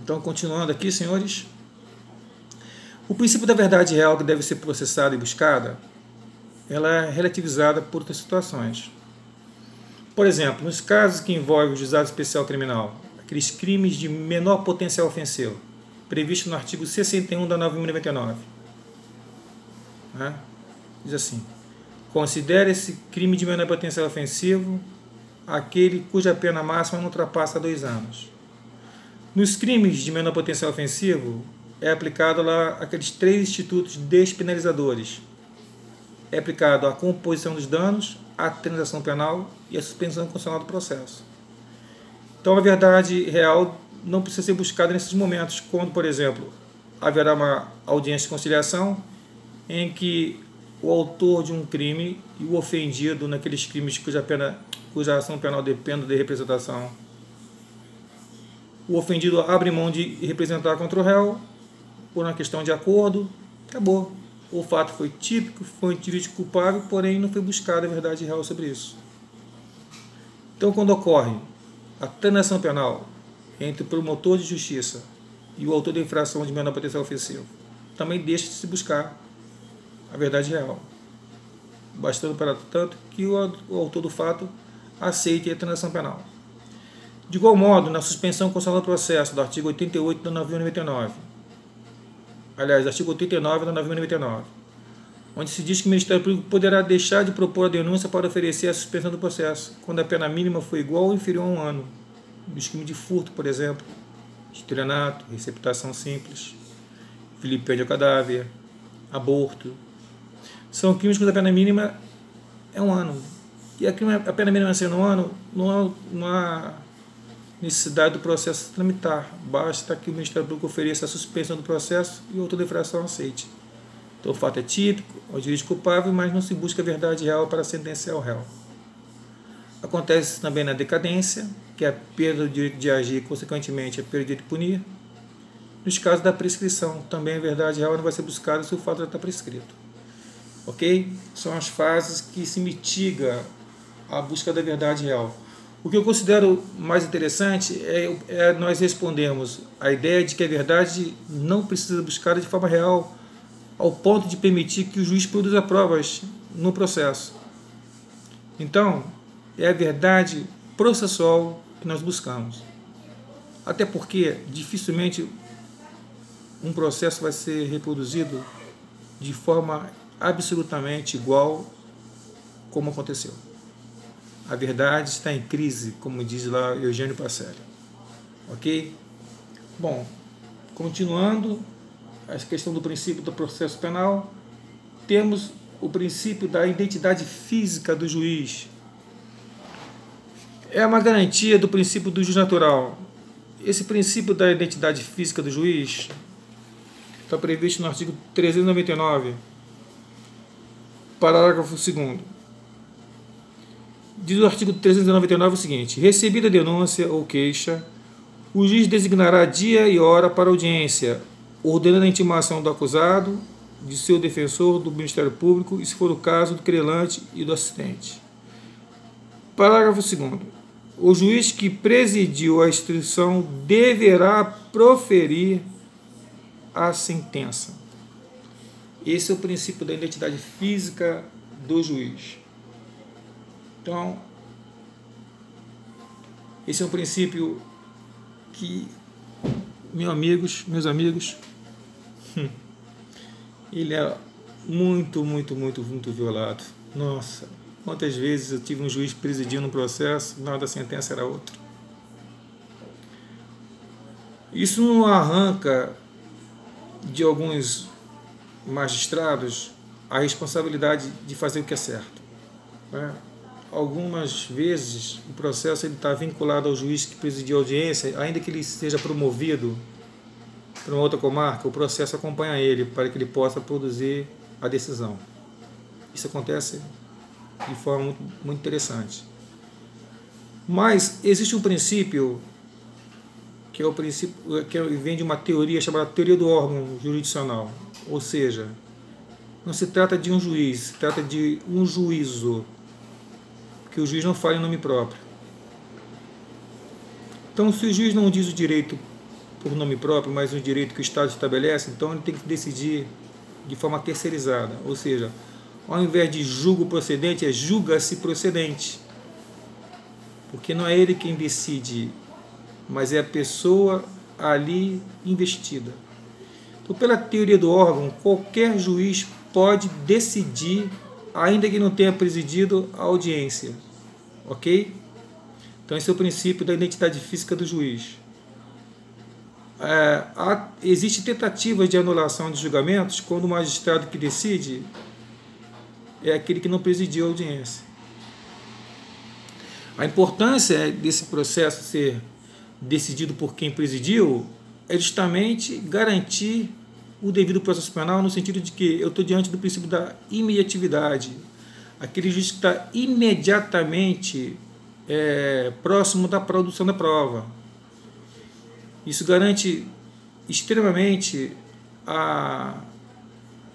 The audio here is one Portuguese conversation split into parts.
Então, continuando aqui, senhores, o princípio da verdade real que deve ser processada e buscada, ela é relativizada por outras situações. Por exemplo, nos casos que envolvem o juizado especial criminal, aqueles crimes de menor potencial ofensivo, previsto no artigo 61 da 9.099, né? Diz assim: considere esse crime de menor potencial ofensivo aquele cuja pena máxima não ultrapassa 2 anos. Nos crimes de menor potencial ofensivo, é aplicado lá aqueles 3 institutos despenalizadores. É aplicado a composição dos danos, a transação penal e a suspensão condicional do processo. Então, a verdade real não precisa ser buscada nesses momentos, quando, por exemplo, haverá uma audiência de conciliação em que o autor de um crime e o ofendido naqueles crimes cuja ação penal depende de representação, o ofendido abre mão de representar contra o réu por uma questão de acordo, acabou. O fato foi típico, foi indivíduo culpável, porém não foi buscada a verdade real sobre isso. Então, quando ocorre a transação penal entre o promotor de justiça e o autor da infração de menor potencial ofensivo, também deixa de se buscar a verdade real, bastando para tanto que o autor do fato aceite a transação penal. De igual modo, na suspensão condicional do processo do artigo 88 da 9.099, aliás, artigo 89 da 9.099, onde se diz que o Ministério Público poderá deixar de propor a denúncia para oferecer a suspensão do processo, quando a pena mínima for igual ou inferior a 1 ano, dos crimes de furto, por exemplo, estelionato, receptação simples, vilipêndio ao cadáver, aborto. São crimes cuja pena mínima é 1 ano. E a pena mínima sendo 1 ano, não há necessidade do processo tramitar. Basta que o Ministério Público ofereça a suspensão do processo e o autor da infração aceite. Então, o fato é típico, o juiz culpável, mas não se busca a verdade real para sentenciar o réu. Acontece também na decadência, que é a perda do direito de agir e, consequentemente, a perda do direito de punir. Nos casos da prescrição, também a verdade real não vai ser buscada se o fato já está prescrito. Ok? São as fases que se mitiga a busca da verdade real. O que eu considero mais interessante é nós respondermos a ideia de que a verdade não precisa ser buscada de forma real, ao ponto de permitir que o juiz produza provas no processo. Então, é a verdade processual que nós buscamos. Até porque, dificilmente, um processo vai ser reproduzido de forma absolutamente igual como aconteceu. A verdade está em crise, como diz lá Eugênio Pacelli. Ok? Bom, continuando a questão do princípio do processo penal, temos o princípio da identidade física do juiz. É uma garantia do princípio do jus natural. Esse princípio da identidade física do juiz está previsto no artigo 399, parágrafo 2º. Diz o artigo 399 o seguinte: recebida a denúncia ou queixa, o juiz designará dia e hora para audiência, ordenando a intimação do acusado, de seu defensor, do Ministério Público e, se for o caso, do querelante e do assistente. Parágrafo 2º. O juiz que presidiu a instrução deverá proferir a sentença. Esse é o princípio da identidade física do juiz. Então, esse é um princípio que, meus amigos, ele é muito violado. Nossa, quantas vezes eu tive um juiz presidindo um processo, na hora da sentença era outro. Isso não arranca de alguns magistrados a responsabilidade de fazer o que é certo, né? Algumas vezes o processo está vinculado ao juiz que presidiu a audiência, ainda que ele seja promovido para uma outra comarca, o processo acompanha ele para que ele possa produzir a decisão. Isso acontece de forma muito interessante. Mas existe um princípio que é o princípio que vem de uma teoria chamada teoria do órgão jurisdicional, ou seja, não se trata de um juiz, se trata de um juízo, que o juiz não fale em nome próprio. Então, se o juiz não diz o direito por nome próprio, mas um direito que o Estado estabelece, então ele tem que decidir de forma terceirizada, ou seja, ao invés de julgo procedente, é julga-se procedente, porque não é ele quem decide, mas é a pessoa ali investida. Então, pela teoria do órgão, qualquer juiz pode decidir, ainda que não tenha presidido a audiência, ok? Então esse é o princípio da identidade física do juiz. Existe tentativas de anulação de julgamentos quando o magistrado que decide é aquele que não presidiu a audiência. A importância desse processo ser decidido por quem presidiu é justamente garantir o devido processo penal, no sentido de que eu estou diante do princípio da imediatividade. Aquele juiz que está imediatamente próximo da produção da prova. Isso garante extremamente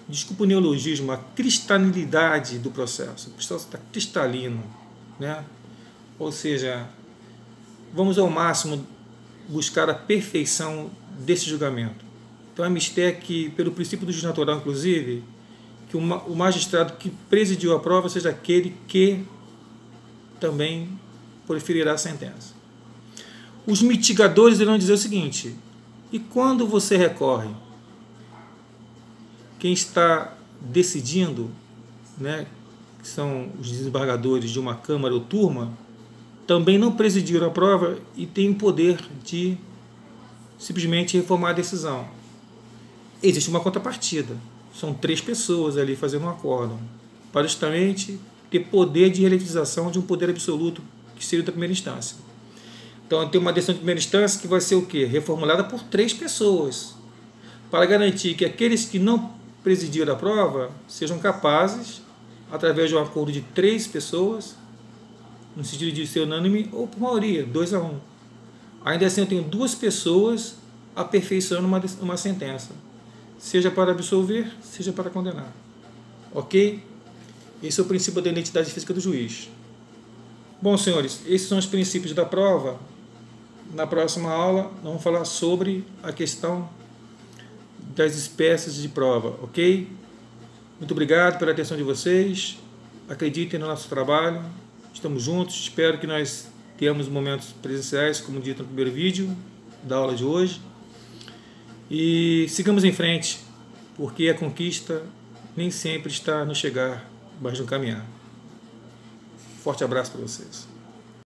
desculpa o neologismo, a cristalinidade do processo. O processo está cristalino, né? Ou seja, vamos ao máximo buscar a perfeição desse julgamento. Então é mistério que, pelo princípio do juiz natural, inclusive, que o magistrado que presidiu a prova seja aquele que também proferirá a sentença. Os mitigadores irão dizer o seguinte: e quando você recorre, quem está decidindo, né, que são os desembargadores de uma câmara ou turma, também não presidiram a prova e têm o poder de simplesmente reformar a decisão. Existe uma contrapartida. São 3 pessoas ali fazendo um acórdão, para justamente ter poder de relativização de um poder absoluto que seria da primeira instância. Então tem uma decisão de primeira instância que vai ser o quê? Reformulada por 3 pessoas, para garantir que aqueles que não presidiram a prova sejam capazes, através de um acordo de 3 pessoas, no sentido de ser unânime ou por maioria, 2-1. Ainda assim eu tenho 2 pessoas aperfeiçoando uma sentença, seja para absolver, seja para condenar. Ok? Esse é o princípio da identidade física do juiz. Bom, senhores, esses são os princípios da prova. Na próxima aula, vamos falar sobre a questão das espécies de prova, ok? Muito obrigado pela atenção de vocês. Acreditem no nosso trabalho. Estamos juntos. Espero que nós tenhamos momentos presenciais, como dito no primeiro vídeo da aula de hoje. E sigamos em frente, porque a conquista nem sempre está no chegar, mas no caminhar. Forte abraço para vocês.